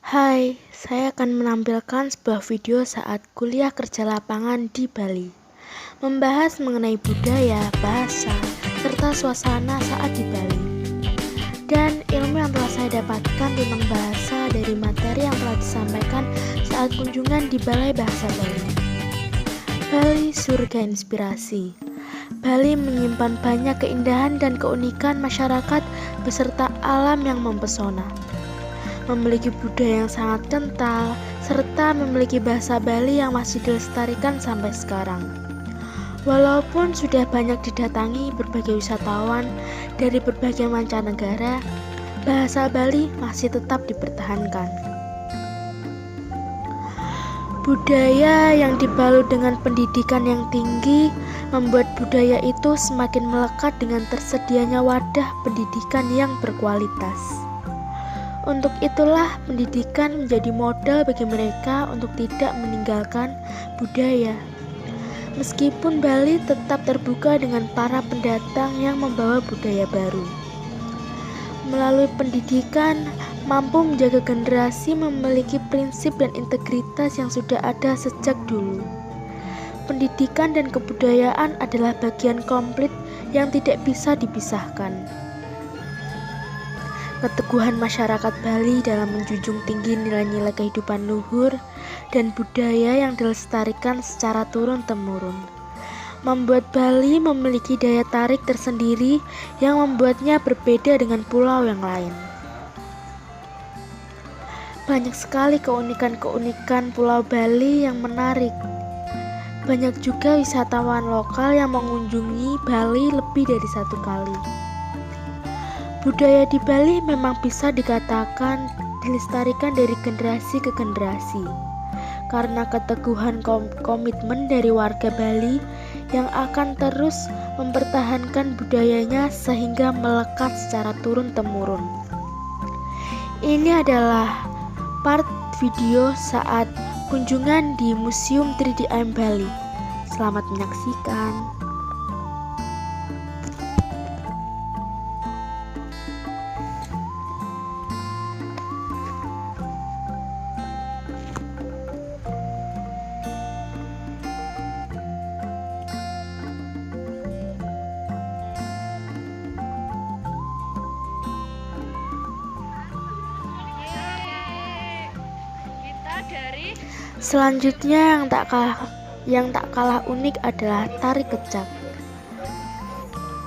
Hai, saya akan menampilkan sebuah video saat kuliah kerja lapangan di Bali. Membahas mengenai budaya, bahasa, serta suasana saat di Bali. Dan ilmu yang telah saya dapatkan tentang bahasa dari materi yang telah disampaikan saat kunjungan di Balai Bahasa Bali. Bali, surga inspirasi. Bali menyimpan banyak keindahan dan keunikan masyarakat beserta alam yang mempesona. Memiliki budaya yang sangat kental, serta memiliki bahasa Bali yang masih dilestarikan sampai sekarang. Walaupun sudah banyak didatangi berbagai wisatawan dari berbagai mancanegara, bahasa Bali masih tetap dipertahankan. Budaya yang dibalut dengan pendidikan yang tinggi membuat budaya itu semakin melekat dengan tersedianya wadah pendidikan yang berkualitas. Untuk itulah pendidikan menjadi modal bagi mereka untuk tidak meninggalkan budaya. Meskipun Bali tetap terbuka dengan para pendatang yang membawa budaya baru. Melalui pendidikan, mampu menjaga generasi memiliki prinsip dan integritas yang sudah ada sejak dulu. Pendidikan dan kebudayaan adalah bagian komplit yang tidak bisa dipisahkan. Keteguhan masyarakat Bali dalam menjunjung tinggi nilai-nilai kehidupan luhur dan budaya yang dilestarikan secara turun-temurun membuat Bali memiliki daya tarik tersendiri yang membuatnya berbeda dengan pulau yang lain. Banyak sekali keunikan-keunikan Pulau Bali yang menarik. Banyak juga wisatawan lokal yang mengunjungi Bali lebih dari satu kali. Budaya di Bali memang bisa dikatakan dilestarikan dari generasi ke generasi karena keteguhan komitmen dari warga Bali yang akan terus mempertahankan budayanya sehingga melekat secara turun-temurun. Ini adalah part video saat kunjungan di Museum 3DM Bali. Selamat menyaksikan. Selanjutnya yang tak kalah unik adalah tari kecak.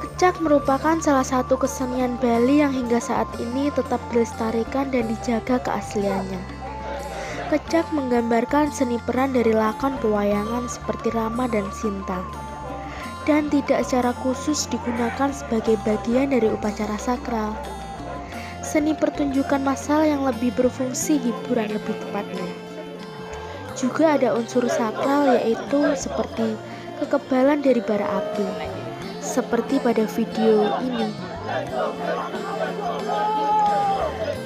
Kecak merupakan salah satu kesenian Bali yang hingga saat ini tetap dilestarikan dan dijaga keasliannya. Kecak menggambarkan seni peran dari lakon pewayangan seperti Rama dan Sinta, dan tidak secara khusus digunakan sebagai bagian dari upacara sakral. Seni pertunjukan massal yang lebih berfungsi hiburan lebih tepatnya. Juga ada unsur sakral yaitu seperti kekebalan dari bara api, seperti pada video ini.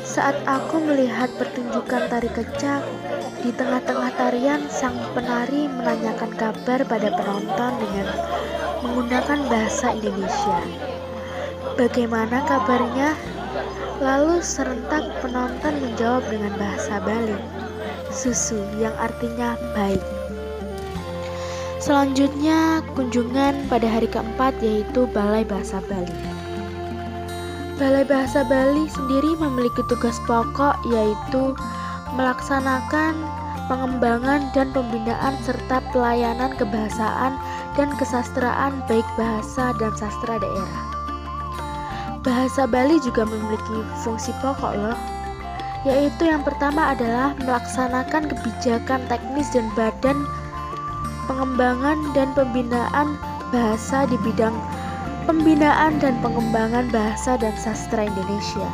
Saat aku melihat pertunjukan tari kecak, di tengah-tengah tarian sang penari menanyakan kabar pada penonton dengan menggunakan bahasa Indonesia. Bagaimana kabarnya? Lalu serentak penonton menjawab dengan bahasa Bali, susu, yang artinya baik. Selanjutnya kunjungan pada hari keempat yaitu Balai Bahasa Bali. Balai Bahasa Bali sendiri memiliki tugas pokok yaitu melaksanakan pengembangan dan pembinaan serta pelayanan kebahasaan dan kesastraan baik bahasa dan sastra daerah. Bahasa Bali juga memiliki fungsi pokok loh, yaitu yang pertama adalah melaksanakan kebijakan teknis dan badan pengembangan dan pembinaan bahasa di bidang pembinaan dan pengembangan bahasa dan sastra Indonesia.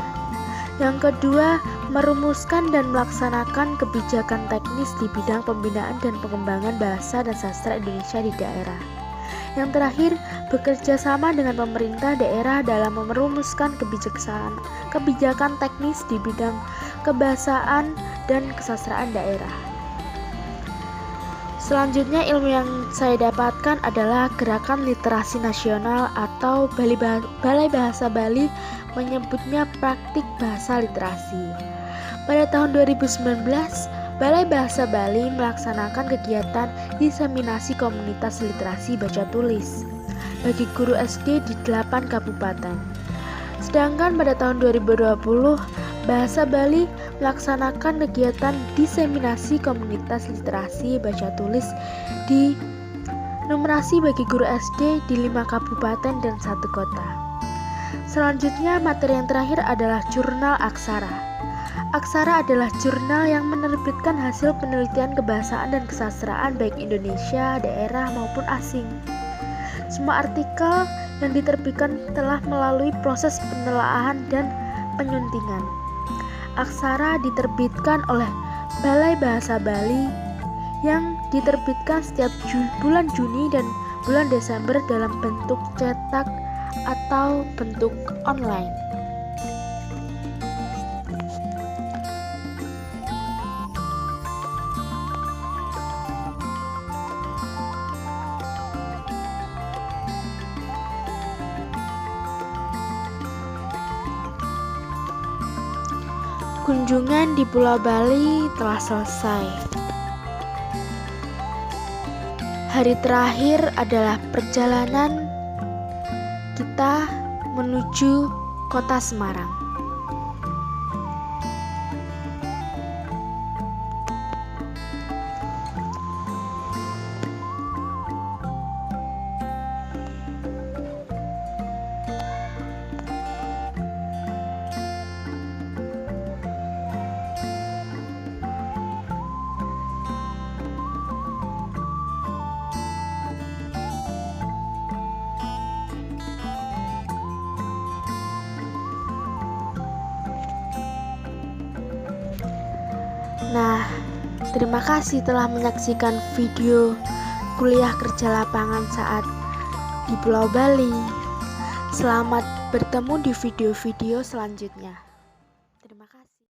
Yang kedua, merumuskan dan melaksanakan kebijakan teknis di bidang pembinaan dan pengembangan bahasa dan sastra Indonesia di daerah. Yang terakhir, bekerja sama dengan pemerintah daerah dalam merumuskan kebijakan teknis di bidang kebahasaan dan kesastraan daerah. Selanjutnya ilmu yang saya dapatkan adalah gerakan literasi nasional atau Balai Bahasa Bali menyebutnya praktik bahasa literasi. Pada tahun 2019, Balai Bahasa Bali melaksanakan kegiatan diseminasi komunitas literasi baca tulis bagi guru SD di 8 kabupaten. Sedangkan pada tahun 2020, Bahasa Bali melaksanakan kegiatan diseminasi komunitas literasi baca tulis di numerasi bagi guru SD di 5 kabupaten dan 1 kota. Selanjutnya, materi yang terakhir adalah jurnal aksara. Aksara adalah jurnal yang menerbitkan hasil penelitian kebahasaan dan kesastraan baik Indonesia, daerah maupun asing. Semua artikel yang diterbitkan telah melalui proses penelaahan dan penyuntingan. Aksara diterbitkan oleh Balai Bahasa Bali yang diterbitkan setiap bulan Juni dan bulan Desember dalam bentuk cetak atau bentuk online. Kunjungan di Pulau Bali telah selesai. Hari terakhir adalah perjalanan kita menuju kota Semarang. Nah, terima kasih telah menyaksikan video kuliah kerja lapangan saat di Pulau Bali. Selamat bertemu di video-video selanjutnya.